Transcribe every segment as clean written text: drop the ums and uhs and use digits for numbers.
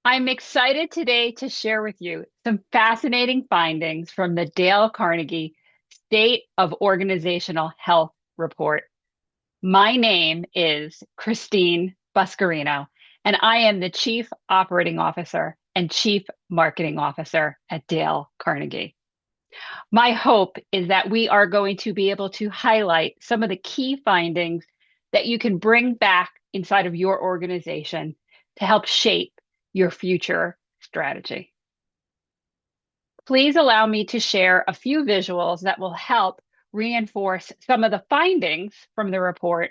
I'm excited today to share with you some fascinating findings from the Dale Carnegie State of Organizational Health Report. My name is Christine Buscarino, and I am the Chief Operating Officer and Chief Marketing Officer at Dale Carnegie. My hope is that we are going to be able to highlight some of the key findings that you can bring back inside of your organization to help shape your future strategy. Please allow me to share a few visuals that will help reinforce some of the findings from the report,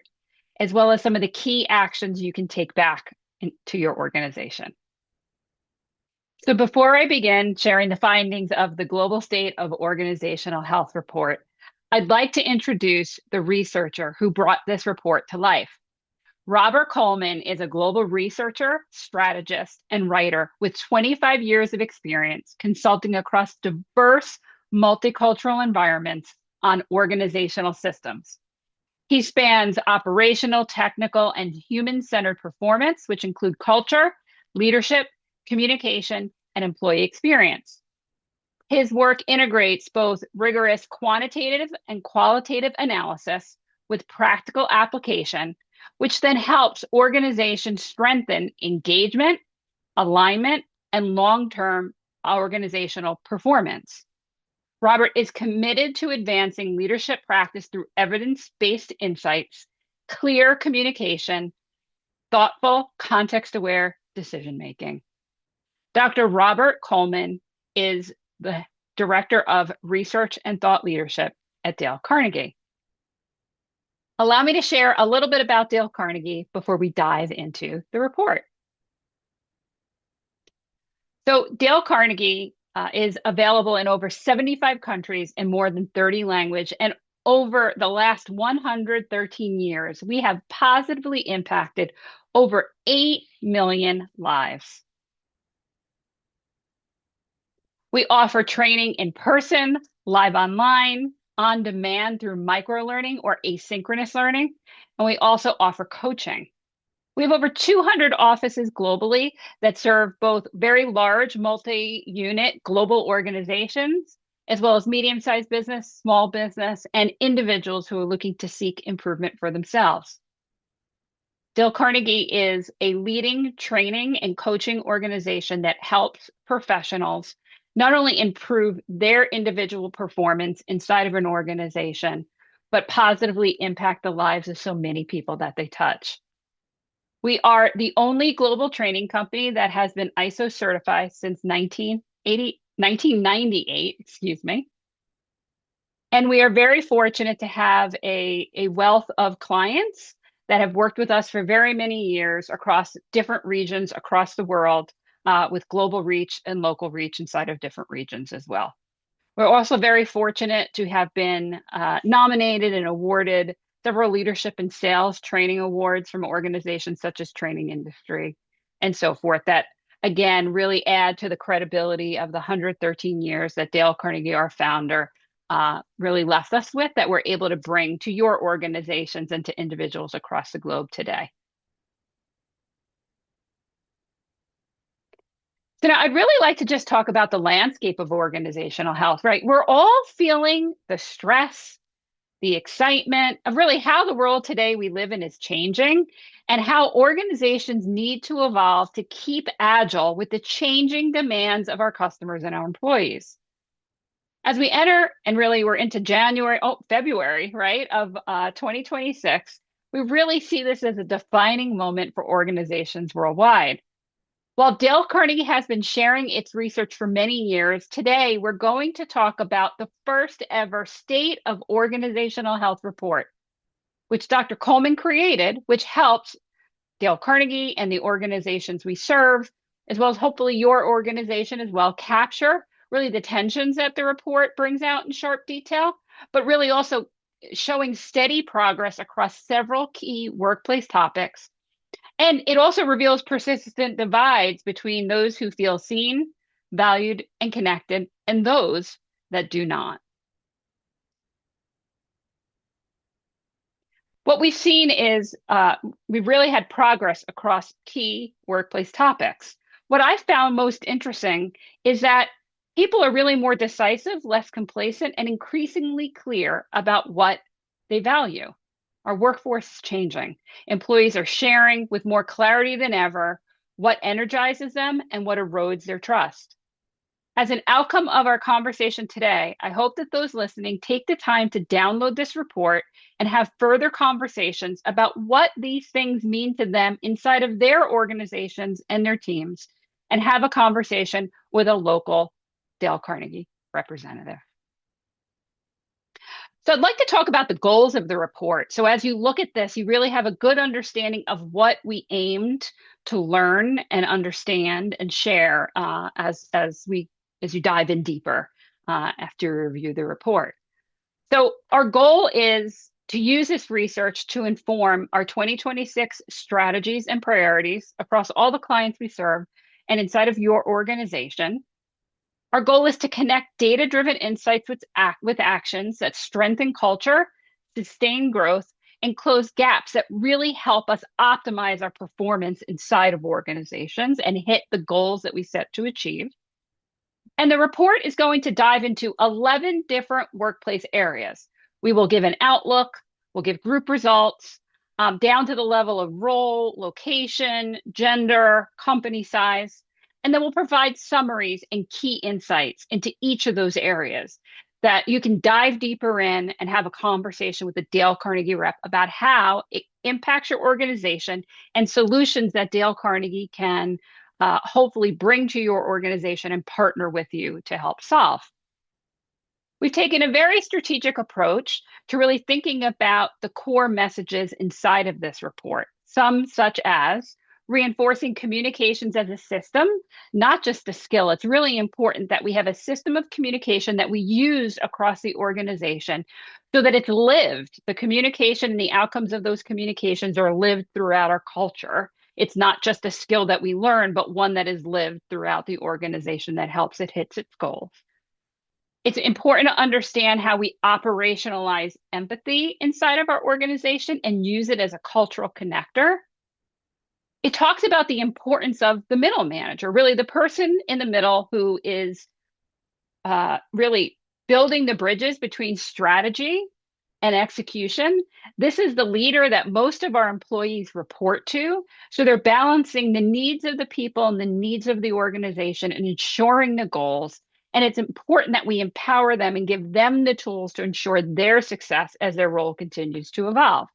as well as some of the key actions you can take back to your organization. So before I begin sharing the findings of the Global State of Organizational Health Report, I'd like to introduce the researcher who brought this report to life. Robert Coleman is a global researcher, strategist, and writer with 25 years of experience consulting across diverse multicultural environments on organizational systems. He spans operational, technical, and human-centered performance, which include culture, leadership, communication, and employee experience. His work integrates both rigorous quantitative and qualitative analysis with practical application, which then helps organizations strengthen engagement, alignment, and long-term organizational performance. Robert is committed to advancing leadership practice through evidence-based insights, clear communication, thoughtful, context-aware decision-making. Dr. Robert Coleman is the Director of Research and Thought Leadership at Dale Carnegie. Allow me to share a little bit about Dale Carnegie before we dive into the report. So Dale Carnegie is available in over 75 countries in more than 30 languages. And over the last 113 years, we have positively impacted over 8 million lives. We offer training in person, live online, on demand through microlearning or asynchronous learning. And we also offer coaching. We have over 200 offices globally that serve both very large multi-unit global organizations, as well as medium-sized business, small business, and individuals who are looking to seek improvement for themselves. Dale Carnegie is a leading training and coaching organization that helps professionals not only improve their individual performance inside of an organization, but positively impact the lives of so many people that they touch. We are the only global training company that has been ISO certified since 1998, excuse me. And we are very fortunate to have a wealth of clients that have worked with us for very many years across different regions across the world, with global reach and local reach inside of different regions as well. We're also very fortunate to have been nominated and awarded several leadership and sales training awards from organizations such as Training Industry and so forth that, again, really add to the credibility of the 113 years that Dale Carnegie, our founder, really left us with, that we're able to bring to your organizations and to individuals across the globe today. So now I'd really like to just talk about the landscape of organizational health, right? We're all feeling the stress, the excitement of really how the world today we live in is changing and how organizations need to evolve to keep agile with the changing demands of our customers and our employees. As we enter, and really we're into February, right, of 2026, we really see this as a defining moment for organizations worldwide. While Dale Carnegie has been sharing its research for many years, today we're going to talk about the first ever State of Organizational Health report, which Dr. Coleman created, which helps Dale Carnegie and the organizations we serve, as well as hopefully your organization as well, capture really the tensions that the report brings out in sharp detail, but really also showing steady progress across several key workplace topics. And it also reveals persistent divides between those who feel seen, valued, and connected, and those that do not. What we've seen is we've really had progress across key workplace topics. What I found most interesting is that people are really more decisive, less complacent, and increasingly clear about what they value. Our workforce is changing. Employees are sharing with more clarity than ever what energizes them and what erodes their trust. As an outcome of our conversation today, I hope that those listening take the time to download this report and have further conversations about what these things mean to them inside of their organizations and their teams, and have a conversation with a local Dale Carnegie representative. So I'd like to talk about the goals of the report. So as you look at this, you really have a good understanding of what we aimed to learn and understand and share as you dive in deeper after you review the report. So our goal is to use this research to inform our 2026 strategies and priorities across all the clients we serve and inside of your organization. Our goal is to connect data-driven insights with actions that strengthen culture, sustain growth, and close gaps that really help us optimize our performance inside of organizations and hit the goals that we set to achieve. And the report is going to dive into 11 different workplace areas. We will give an outlook, we'll give group results, down to the level of role, location, gender, company size, and then we'll provide summaries and key insights into each of those areas that you can dive deeper in and have a conversation with the Dale Carnegie rep about how it impacts your organization and solutions that Dale Carnegie can hopefully bring to your organization and partner with you to help solve. We've taken a very strategic approach to really thinking about the core messages inside of this report, some such as reinforcing communications as a system, not just a skill. It's really important that we have a system of communication that we use across the organization so that it's lived. The communication and the outcomes of those communications are lived throughout our culture. It's not just a skill that we learn, but one that is lived throughout the organization that helps it hit its goals. It's important to understand how we operationalize empathy inside of our organization and use it as a cultural connector. It talks about the importance of the middle manager, really the person in the middle who is really building the bridges between strategy and execution. This is the leader that most of our employees report to. So they're balancing the needs of the people and the needs of the organization and ensuring the goals. And it's important that we empower them and give them the tools to ensure their success as their role continues to evolve.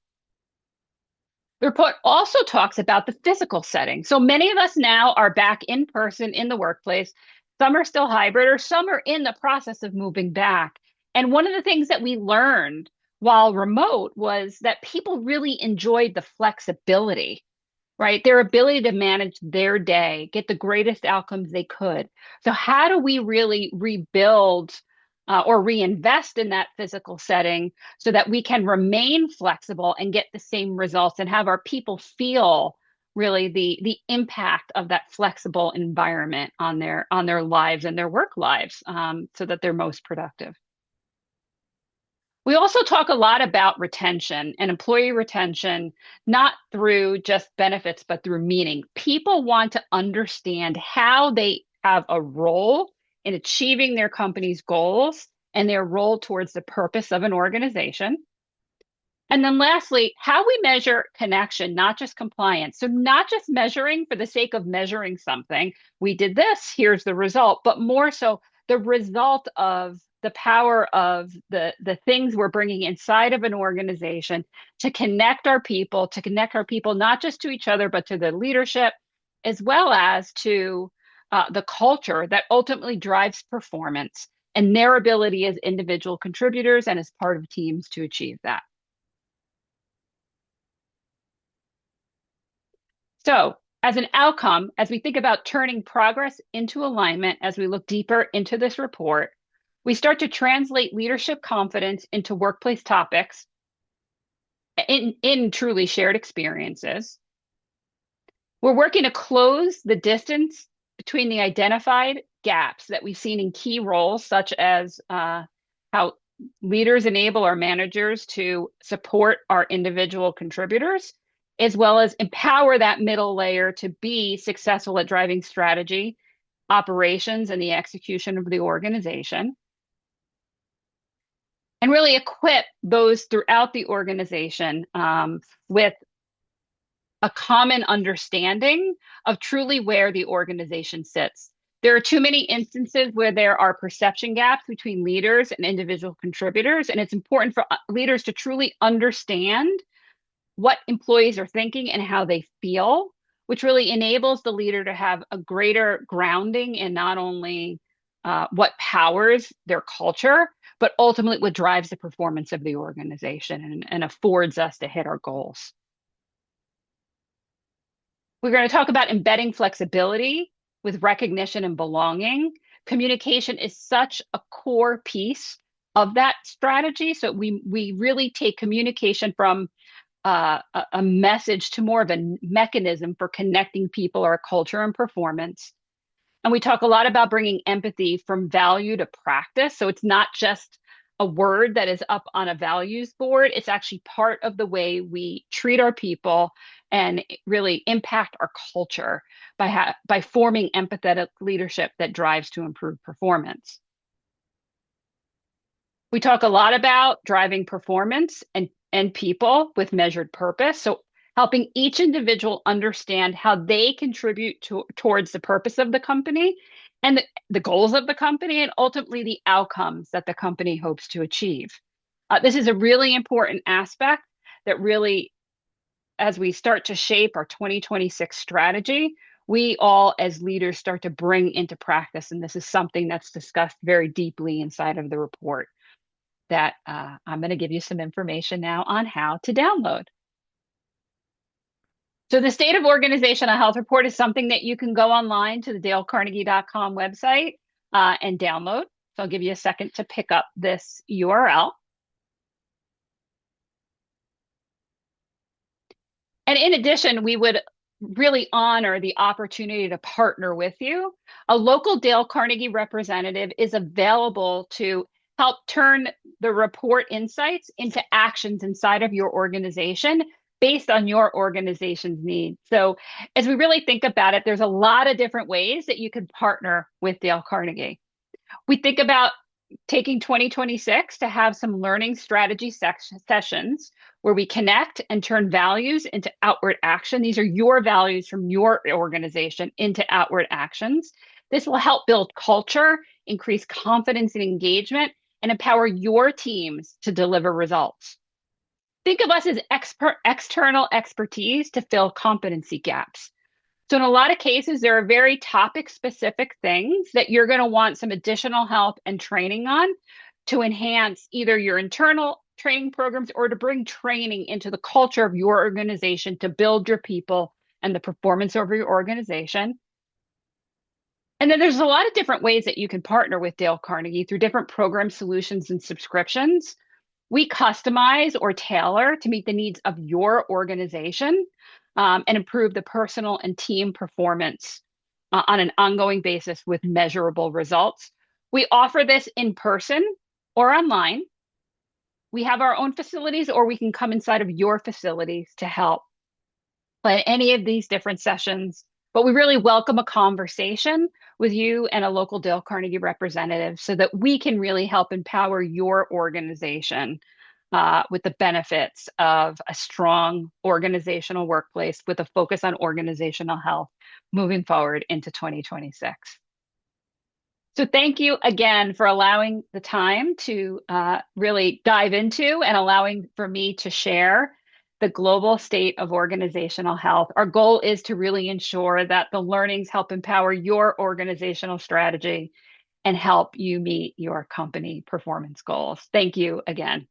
The report also talks about the physical setting. So many of us now are back in person in the workplace. Some are still hybrid, or some are in the process of moving back. And one of the things that we learned while remote was that people really enjoyed the flexibility, right? Their ability to manage their day, get the greatest outcomes they could. So how do we really rebuild or reinvest in that physical setting so that we can remain flexible and get the same results and have our people feel really the impact of that flexible environment on their lives and their work lives, so that they're most productive. We also talk a lot about retention and employee retention, not through just benefits, but through meaning. People want to understand how they have a role in achieving their company's goals and their role towards the purpose of an organization. And then lastly, how we measure connection, not just compliance. So not just measuring for the sake of measuring something. We did this, here's the result, but more so the result of the power of the things we're bringing inside of an organization to connect our people, not just to each other, but to the leadership, as well as to the culture that ultimately drives performance and their ability as individual contributors and as part of teams to achieve that. So, as an outcome, as we think about turning progress into alignment, as we look deeper into this report, we start to translate leadership confidence into workplace topics in truly shared experiences. We're working to close the distance between the identified gaps that we've seen in key roles, such as how leaders enable our managers to support our individual contributors as well as empower that middle layer to be successful at driving strategy, operations, and the execution of the organization, and really equip those throughout the organization with a common understanding of truly where the organization sits. There are too many instances where there are perception gaps between leaders and individual contributors, and it's important for leaders to truly understand what employees are thinking and how they feel, which really enables the leader to have a greater grounding in not only what powers their culture, but ultimately what drives the performance of the organization and affords us to hit our goals. We're going to talk about embedding flexibility with recognition and belonging. Communication is such a core piece of that strategy. So we really take communication from a message to more of a mechanism for connecting people, our culture, and performance. And we talk a lot about bringing empathy from value to practice. So it's not just a word that is up on a values board. It's actually part of the way we treat our people and really impact our culture by forming empathetic leadership that drives to improve performance. We talk a lot about driving performance and people with measured purpose. So helping each individual understand how they contribute towards the purpose of the company and the goals of the company, and ultimately the outcomes that the company hopes to achieve. This is a really important aspect that really, as we start to shape our 2026 strategy, we all as leaders start to bring into practice. And this is something that's discussed very deeply inside of the report that I'm going to give you some information now on how to download. So the State of Organizational Health Report is something that you can go online to the dalecarnegie.com website and download. So I'll give you a second to pick up this URL. And in addition, we would really honor the opportunity to partner with you. A local Dale Carnegie representative is available to help turn the report insights into actions inside of your organization based on your organization's needs. So as we really think about it, there's a lot of different ways that you can partner with Dale Carnegie. We think about taking 2026 to have some learning strategy sessions where we connect and turn values into outward action. These are your values from your organization into outward actions. This will help build culture, increase confidence and engagement, and empower your teams to deliver results. Think of us as external expertise to fill competency gaps. So in a lot of cases, there are very topic-specific things that you're going to want some additional help and training on to enhance either your internal training programs or to bring training into the culture of your organization to build your people and the performance of your organization. And then there's a lot of different ways that you can partner with Dale Carnegie through different program solutions and subscriptions. We customize or tailor to meet the needs of your organization and improve the personal and team performance on an ongoing basis with measurable results. We offer this in person or online. We have our own facilities, or we can come inside of your facilities to help plan any of these different sessions. But we really welcome a conversation with you and a local Dale Carnegie representative so that we can really help empower your organization with the benefits of a strong organizational workplace with a focus on organizational health moving forward into 2026. So thank you again for allowing the time to really dive into and allowing for me to share the global state of organizational health. Our goal is to really ensure that the learnings help empower your organizational strategy and help you meet your company performance goals. Thank you again.